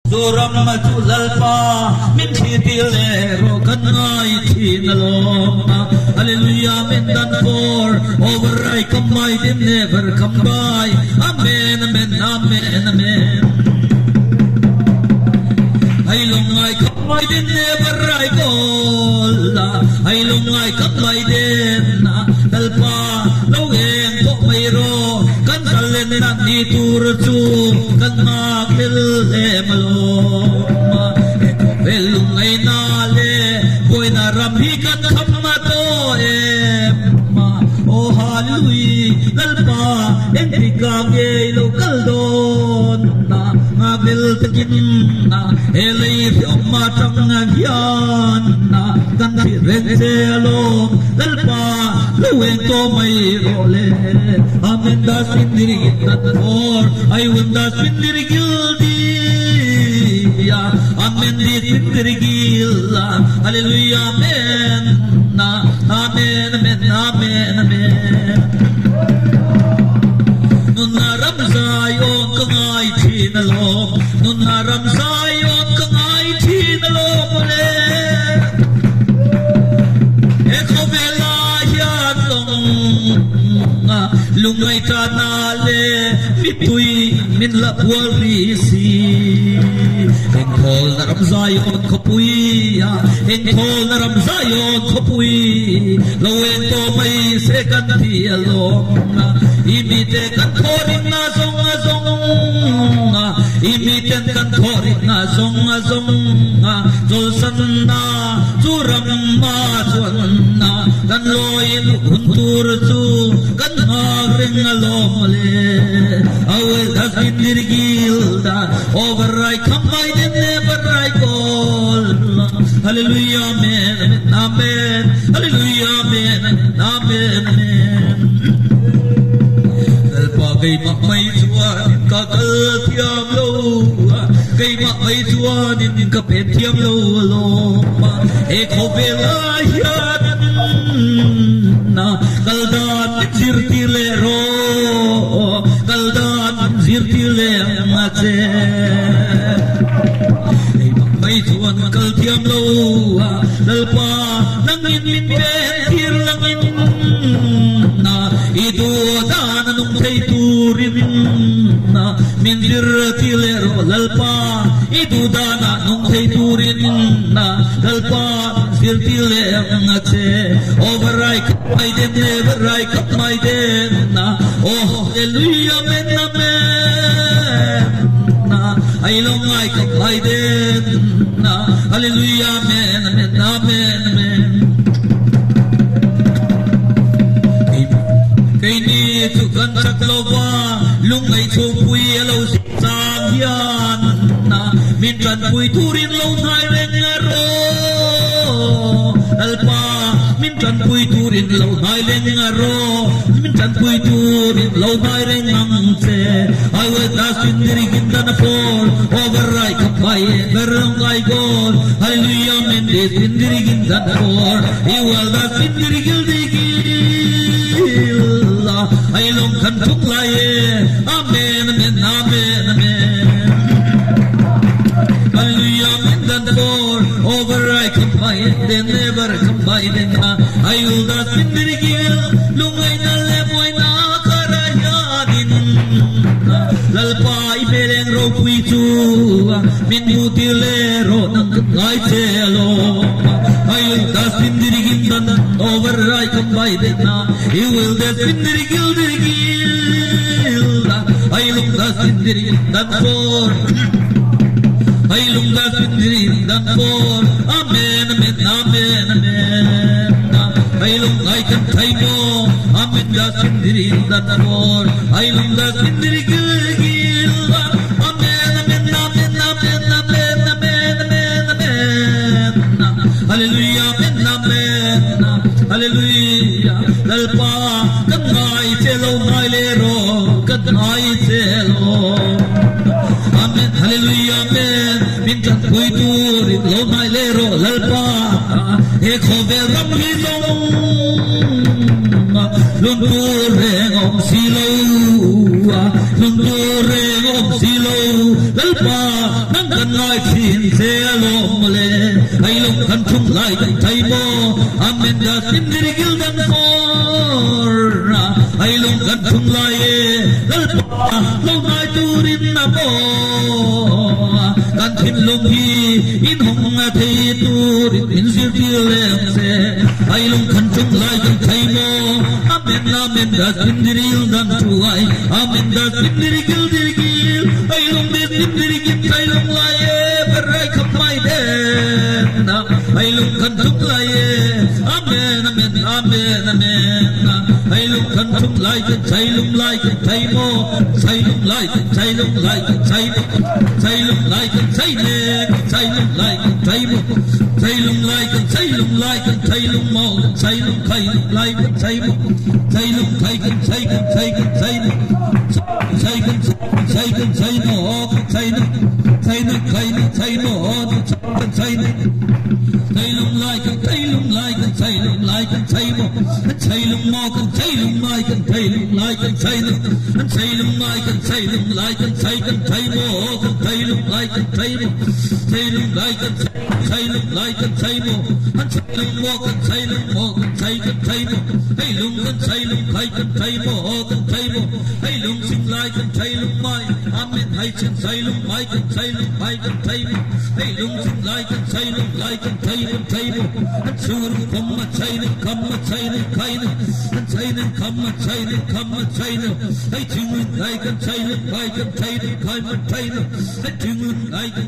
Suram matulalpa min chitilero kanay chinaloma. Hallelujah, min done for. Over I come by, did never come by. Amen, amen, amen, amen. Ay lungay kamay din never I call. Ay lungay kamay din dalpa laweng ko mayro kan salen na nitursu kan makil maloma eko belungay nale boy na ramhi kan kamato ma oh hallelujah dalpa entikage lokal don na ngabel takin na elay ma tang ngyan na kan rense alom dalpa luweng ko may role amen das pindirigit at for I will das pindirigildi amen di pindirigil hallelujah amen na amen amen amen amen nun naram sayon kangay chinalom nun naram sayon kangay chinalom ule eko belayan lungay tanale mituy min lapwarisi engkol na ramzayon kapuy engkol na ramzayon kapuy lawen to may second dialog imite kan korin na zong imiten kan korin na zong jolsan na suram ma suan na kan loyal untur su kan ring alomale awel das indirgilda over I come by the never I call hallelujah amen amen hallelujah amen amen amen dalpa kay makmay suwan kakal tiam lo kay makmay suwan in kapet tiam lo aloma eko belayan na kaldan zirtilero kaldan zirtilero mate ay makmay tuwan kaltiam lo dalpa nangin min betir langin na ito dana nung kay turin na min zirtilero dalpa ito dana nung kay turin na dalpa zirtilero mate over I my den never I cut my den oh hallelujah amen amen I long I cut my den hallelujah amen amen amen amen kay ni tukan saklawa lungay chupuy alaw sang yan minsan puy turin law nay rengaro alpa minsan puy turin law nay rengaro minsan puy turin law nay rengangse I will dance in the riginda na for over I kapay berong I gol hallelujah mendes in the riginda na for I will dance in the rigil I long kan tuklaye amen amen amen amen hallelujah mendan for over I kapay then never kapay then I will dance in the rigil lungay na lemoy na karayadin lalpay beleng ro puitu min mutilero ng kay telo I will dance in the rigil over I kapay then he will dance in the rigil I look dance in the rigil for I look dance in the rigil for amen amen amen amen I look I can try mo amen dance in the rigil for I look dance in the rigil amen amen amen amen amen amen amen amen hallelujah amen amen hallelujah lalpa kanay telo nailero kanay telo amen hallelujah amen minsan ko'y turin lo nailero lalpa eko beram hizong lung tu reng om si lâu lung tu reng om si lâu lal pa nang kan lai thin se lom le ai lung kan chung lai kan thai mo amen da sin diri gil dan mor ai lung kan chung lai lal pa lâu nai tu rin na mo kan thin lung hi in hong thei tu rin in sil til lem se ai lung kan chung lai kan thai mo amen amen da sin diri gil dan tu ai amen da sin diri gil ai lung de sin diri gil ai lung lai berai khap mai de na ai lung kan chung lai amen amen amen amen ai lung kan chung lai kan chai lung lai kan chai mo chai lung lai kan chai lung lai kan chai chai lung lai kan chai le chai lung lai kan chai mo chai lung lai kan chai lung lai kan chai lung mo chai lung khai lung lai kan chai mo chai lung khai kan chai mo chai kan chai no chai no chai no khai no chai no kan chai no chai lung lai kan chai lung lai kan chai lung lai kan chai mo chai lung mo kan chai lung lai kan chai lung lai kan chai no chai lung mai kan chai lung lai kan chai mo kan chai lung lai kan chai mo chai lung lai kan chai lung lai kan chai mo chai lung mo kan chai lung mo kan chai mo hey lung kan chai lung khai kan chai mo kan chai mo hey lung sing lai kan chai lung mai amen hai chen chai lung mai kan chai lung mai kan chai mo hey lung sing lai kan chai lung lai kan chai mo sur kom ma chai ne kam ma chai ne khai ne chai ne kam ma chai ne kam ma chai ne hey chung lai kan chai lung mai kan chai ne khai ma chai ne hey chung lai kan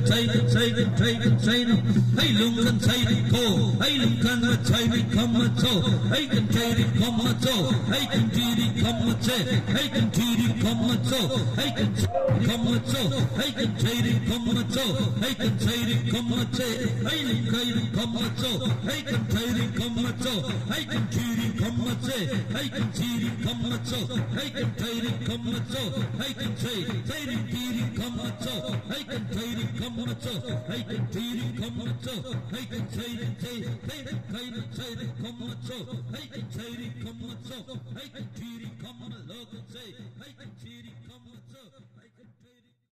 chai ne hey lung kan chai ne ko hey lung kan ma chai ne kam ma cho hey kan chai ne kam ma cho hey kan chi ne kam ma che hey kan chi ne kam ma cho hey kan kam ma cho hey kan chai ne kam ma cho hey kan chai ne kam ma che hey lung kai ne kam ma cho hey kan chai ne kam ma cho hey kan chi ne kam ma che hey kan chi ne kam ma cho hey kan chai ne kam ma cho hey kan chai ne chi ne kam ma cho hey kan chai ne kam ma cho hey kan chi ne kam ma cho hey kan chai ne kai ne chai ne kam ma cho hey kan chai ne kam ma cho hey kan chi ne kam ma lo kan chai hey kan chi ne kam ma cho